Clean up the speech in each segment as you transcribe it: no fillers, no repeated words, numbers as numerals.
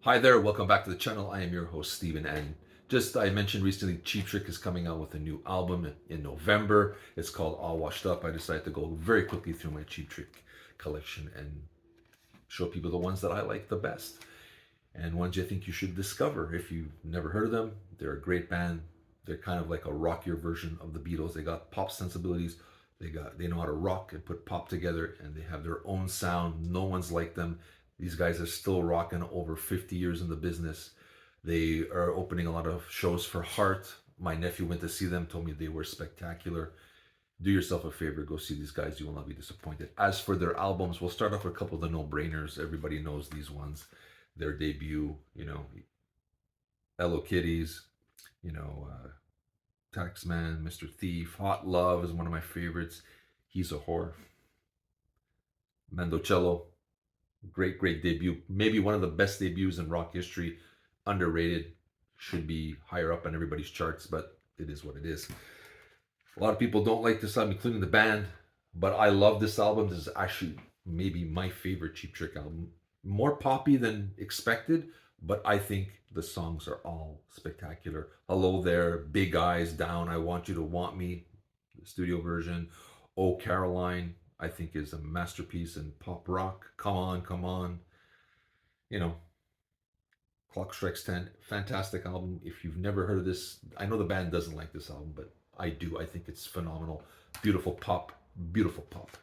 Hi there, welcome back to the channel. I am your host, Steven, and I mentioned recently Cheap Trick is coming out with a new album in November. It's called All Washed Up. I decided to go very quickly through my Cheap Trick collection and show people the ones that I like the best and ones I think you should discover. If you've never heard of them, they're a great band. They're kind of like a rockier version of the Beatles. They got pop sensibilities. They know how to rock and put pop together, and they have their own sound. No one's like them. These guys are still rocking over 50 years in the business. They are opening a lot of shows for Heart. My nephew went to see them, told me they were spectacular. Do yourself a favor, go see these guys. You will not be disappointed. As for their albums, we'll start off with a couple of the no-brainers. Everybody knows these ones. Their debut, Hello Kitties, you know, Taxman, Mr. Thief, Hot Love is one of my favorites. He's a Whore. Mandocello, great debut. Maybe one of the best debuts in rock history. Underrated. Should be higher up on everybody's charts, but it is what it is. A lot of people don't like this album, including the band, but I love this album. This is actually maybe my favorite Cheap Trick album. More poppy than expected, but I think the songs are all spectacular. Hello There, Big Eyes, Down, I Want You to Want Me, the studio version. Oh Caroline, I think is a masterpiece in pop rock. Come On, Come On. You know, Clock Strikes 10, fantastic album. If you've never heard of this, I know the band doesn't like this album, but I do. I think it's phenomenal. Beautiful pop, beautiful pop.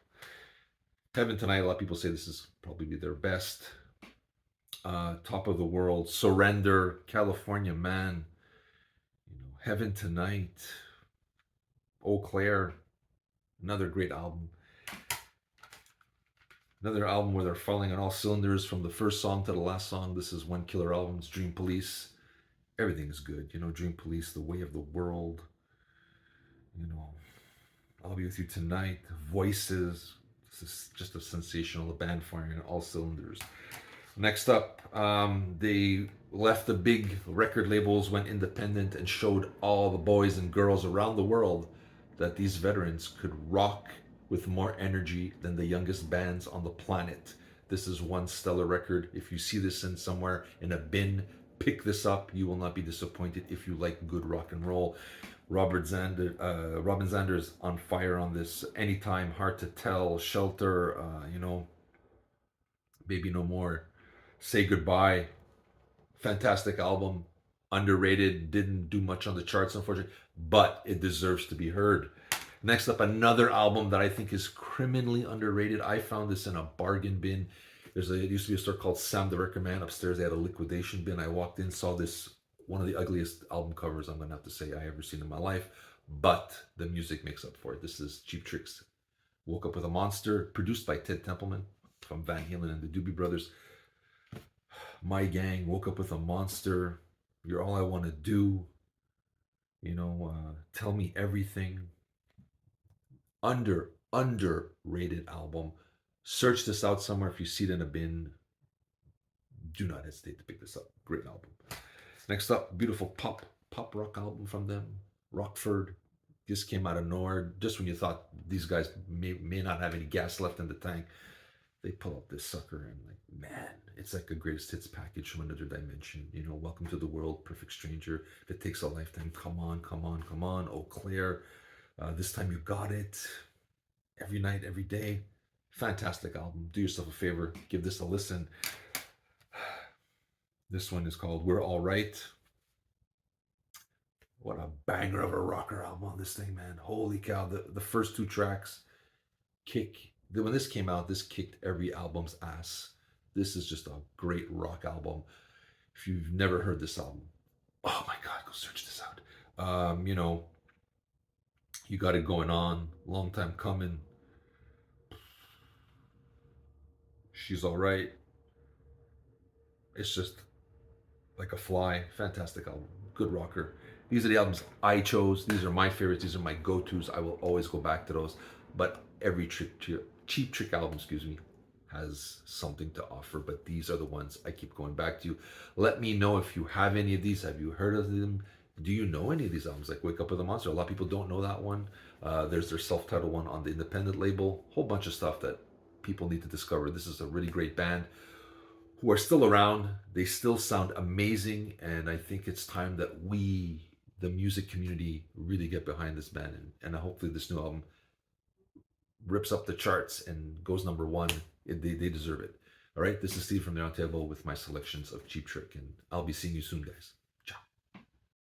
Heaven Tonight, a lot of people say this is probably their best. Top of the World, Surrender, California Man, Heaven Tonight, Eau Claire, another great album. Another album where they're falling on all cylinders from the first song to the last song. This is one killer album. Dream Police. Everything is good. Dream Police, The Way of the World. I'll Be With You Tonight. Voices. This is just a sensational. The band firing on all cylinders. Next up, they left the big record labels, went independent, and showed all the boys and girls around the world that these veterans could rock with more energy than the youngest bands on the planet. This is one stellar record. If you see this in somewhere in a bin, pick this up. You will not be disappointed if you like good rock and roll. Robin Zander is on fire on this. Anytime, Hard to Tell, Shelter, Baby No More, Say Goodbye. Fantastic album. Underrated. Didn't do much on the charts, unfortunately, but it deserves to be heard. Next up, another album that I think is criminally underrated. I found this in a bargain bin. It used to be a store called Sam the Record Man. Upstairs, they had a liquidation bin. I walked in, saw this, one of the ugliest album covers I'm going to have to say I ever seen in my life. But the music makes up for it. This is Cheap Trick's Woke Up With a Monster, produced by Ted Templeman from Van Halen and the Doobie Brothers. My Gang, Woke Up With a Monster, You're All I Want to Do, Tell Me Everything. Underrated album. Search this out somewhere. If you see it in a bin, do not hesitate to pick this up. Great album. Next up, beautiful pop rock album from them, Rockford. This came out of nowhere. Just when you thought these guys may not have any gas left in the tank, they pull up this sucker and man, it's like a greatest hits package from another dimension. Welcome to the World, Perfect Stranger, If It Takes a Lifetime, Come On, Come On, Come On, Eau Claire. This Time You Got It, Every Night, Every Day. Fantastic album. Do yourself a favor, give this a listen. This one is called We're All Right. What a banger of a rocker album on this thing, man. Holy cow. The first two tracks when this came out, this kicked every album's ass. This is just a great rock album. If you've never heard this album, oh my God, go search this out. You Got It Going On, Long Time Coming, She's All Right. It's just like a fly. Fantastic album. Good rocker. These are the albums I chose. These are my favorites. These are my go-tos. I will always go back to those. But every Cheap Trick album, has something to offer. But these are the ones I keep going back to. Let me know if you have any of these. Have you heard of them? Do you know any of these albums? Like Wake Up With a Monster. A lot of people don't know that one. There's their self-titled one on the independent label. Whole bunch of stuff that people need to discover. This is a really great band who are still around. They still sound amazing, and I think it's time that we, the music community, really get behind this band, and hopefully this new album rips up the charts and goes number one. They deserve it. All right, this is Steve from the Roundtable with my selections of Cheap Trick, and I'll be seeing you soon, guys.